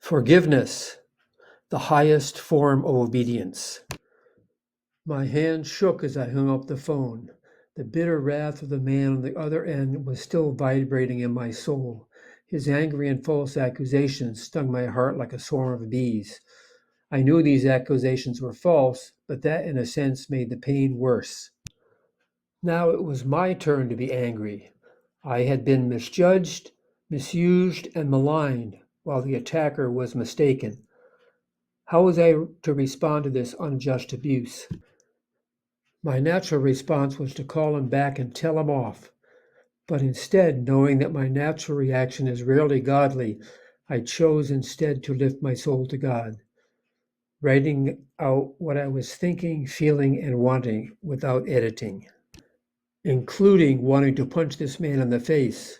Forgiveness, the highest form of obedience. My hand shook as I hung up the phone. The bitter wrath of the man on the other end was still vibrating in my soul. His angry and false accusations stung my heart like a swarm of bees. I knew these accusations were false, but that in a sense made the pain worse. Now it was my turn to be angry. I had been misjudged, misused, and maligned, while the attacker was mistaken. How was I to respond to this unjust abuse? My natural response was to call him back and tell him off. But instead, knowing that my natural reaction is rarely godly, I chose instead to lift my soul to God, writing out what I was thinking, feeling, and wanting without editing, including wanting to punch this man in the face.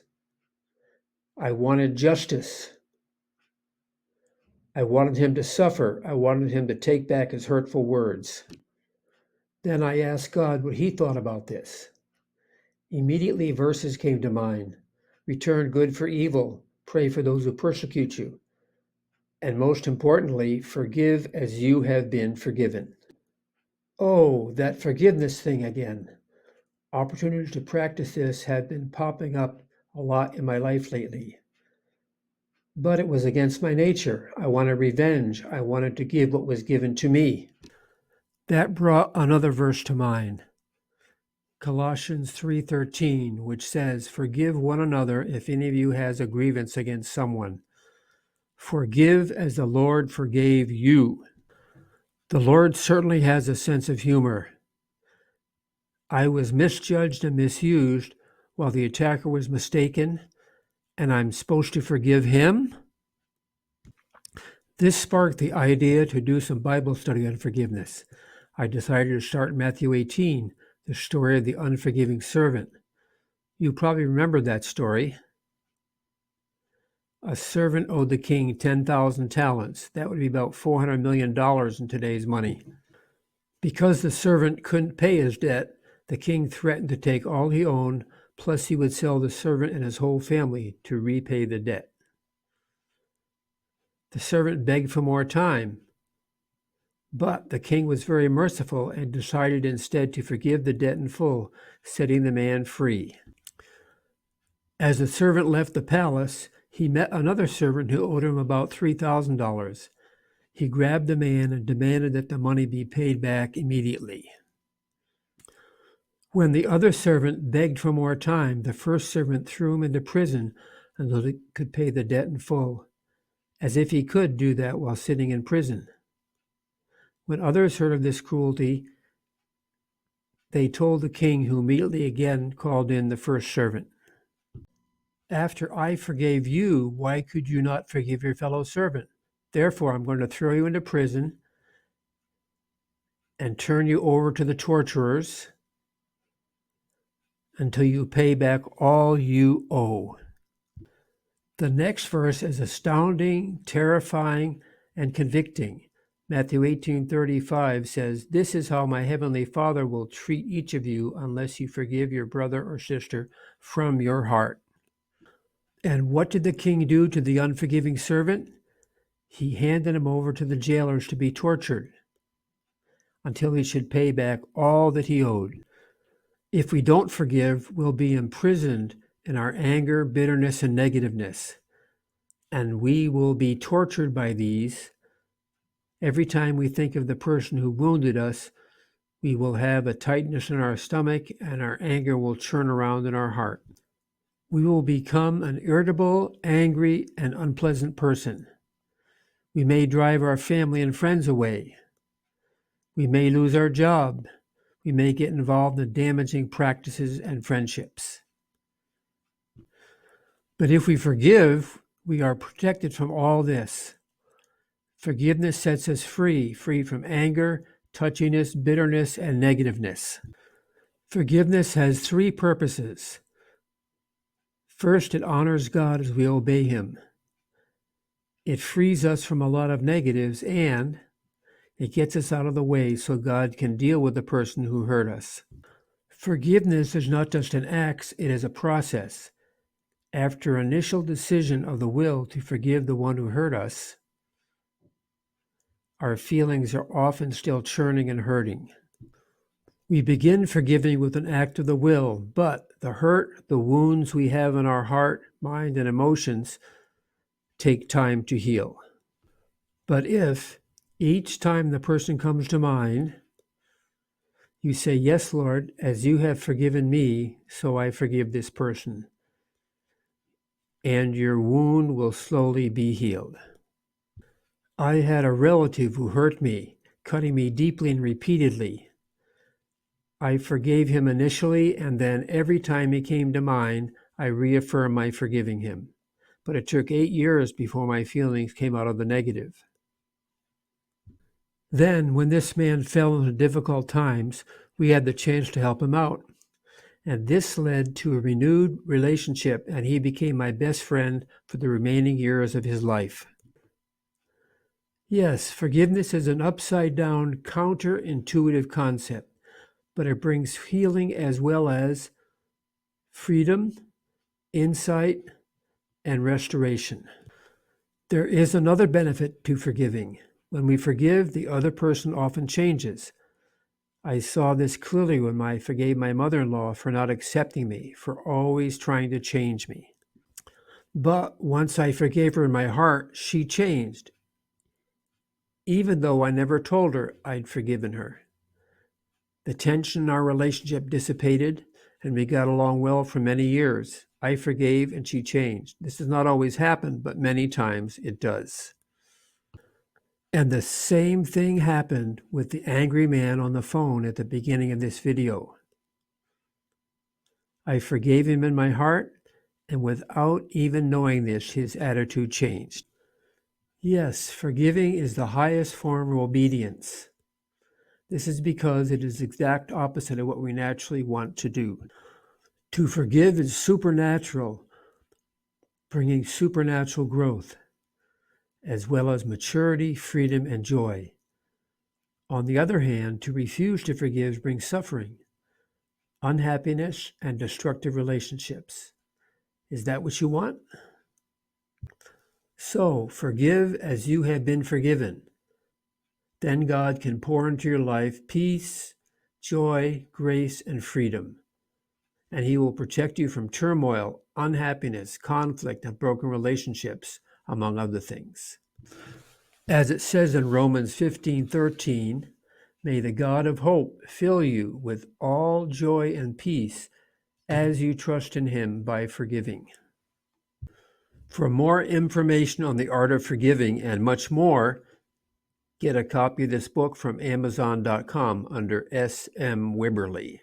I wanted justice. I wanted him to suffer. I wanted him to take back his hurtful words. Then I asked God what he thought about this. Immediately verses came to mind. Return good for evil. Pray for those who persecute you. And most importantly, forgive as you have been forgiven. Oh, that forgiveness thing again. Opportunities to practice this have been popping up a lot in my life lately. But it was against my nature. I wanted revenge. I wanted to give what was given to me. That brought another verse to mind. Colossians 3:13, which says, "Forgive one another if any of you has a grievance against someone. Forgive as the Lord forgave you." The Lord certainly has a sense of humor. I was misjudged and misused while the attacker was mistaken, and I'm supposed to forgive him? This sparked the idea to do some Bible study on forgiveness. I decided to start in Matthew 18, the story of the unforgiving servant. You probably remember that story. A servant owed the king 10,000 talents. That would be about $400 million in today's money. Because the servant couldn't pay his debt, the king threatened to take all he owned, plus he would sell the servant and his whole family to repay the debt. The servant begged for more time, but the king was very merciful and decided instead to forgive the debt in full, setting the man free. As the servant left the palace, he met another servant who owed him about $3,000. He grabbed the man and demanded that the money be paid back immediately. When the other servant begged for more time, the first servant threw him into prison until he could pay the debt in full, as if he could do that while sitting in prison. When others heard of this cruelty, they told the king, who immediately again called in the first servant. "After I forgave you, why could you not forgive your fellow servant? Therefore, I'm going to throw you into prison and turn you over to the torturers until you pay back all you owe." The next verse is astounding, terrifying, and convicting. Matthew 18:35 says, "This is how my heavenly Father will treat each of you unless you forgive your brother or sister from your heart." And what did the king do to the unforgiving servant? He handed him over to the jailers to be tortured until he should pay back all that he owed. If we don't forgive, we'll be imprisoned in our anger, bitterness, and negativeness. And we will be tortured by these. Every time we think of the person who wounded us, we will have a tightness in our stomach and our anger will churn around in our heart. We will become an irritable, angry, and unpleasant person. We may drive our family and friends away. We may lose our job. We may get involved in damaging practices and friendships. But if we forgive, we are protected from all this. Forgiveness sets us free from anger, touchiness, bitterness, and negativeness. Forgiveness has three purposes. First, it honors God as we obey Him. It frees us from a lot of negatives, and it gets us out of the way so God can deal with the person who hurt us. Forgiveness is not just an act, it is a process. After initial decision of the will to forgive the one who hurt us, our feelings are often still churning and hurting. We begin forgiving with an act of the will, but the hurt, the wounds we have in our heart, mind, and emotions take time to heal. But if each time the person comes to mind, you say, "Yes, Lord, as you have forgiven me, so I forgive this person," and your wound will slowly be healed. I had a relative who hurt me, cutting me deeply and repeatedly. I forgave him initially, and then every time he came to mind, I reaffirmed my forgiving him. But it took 8 years before my feelings came out of the negative. Then, when this man fell into difficult times, we had the chance to help him out. And this led to a renewed relationship, and he became my best friend for the remaining years of his life. Yes, forgiveness is an upside-down, counterintuitive concept, but it brings healing as well as freedom, insight, and restoration. There is another benefit to forgiving. When we forgive, the other person often changes. I saw this clearly when I forgave my mother-in-law for not accepting me, for always trying to change me. But once I forgave her in my heart, she changed, even though I never told her I'd forgiven her. The tension in our relationship dissipated, and we got along well for many years. I forgave and she changed. This does not always happen, but many times it does. And the same thing happened with the angry man on the phone at the beginning of this video. I forgave him in my heart, and without even knowing this, his attitude changed. Yes, forgiving is the highest form of obedience. This is because it is the exact opposite of what we naturally want to do. To forgive is supernatural, bringing supernatural growth, as well as maturity, freedom, and joy. On the other hand, to refuse to forgive brings suffering, unhappiness, and destructive relationships. Is that what you want? So, forgive as you have been forgiven. Then God can pour into your life peace, joy, grace, and freedom. And He will protect you from turmoil, unhappiness, conflict, and broken relationships, among other things. As it says in Romans 15:13, may the God of hope fill you with all joy and peace as you trust in Him by forgiving. For more information on the art of forgiving and much more, get a copy of this book from Amazon.com under S.M. Wibberley.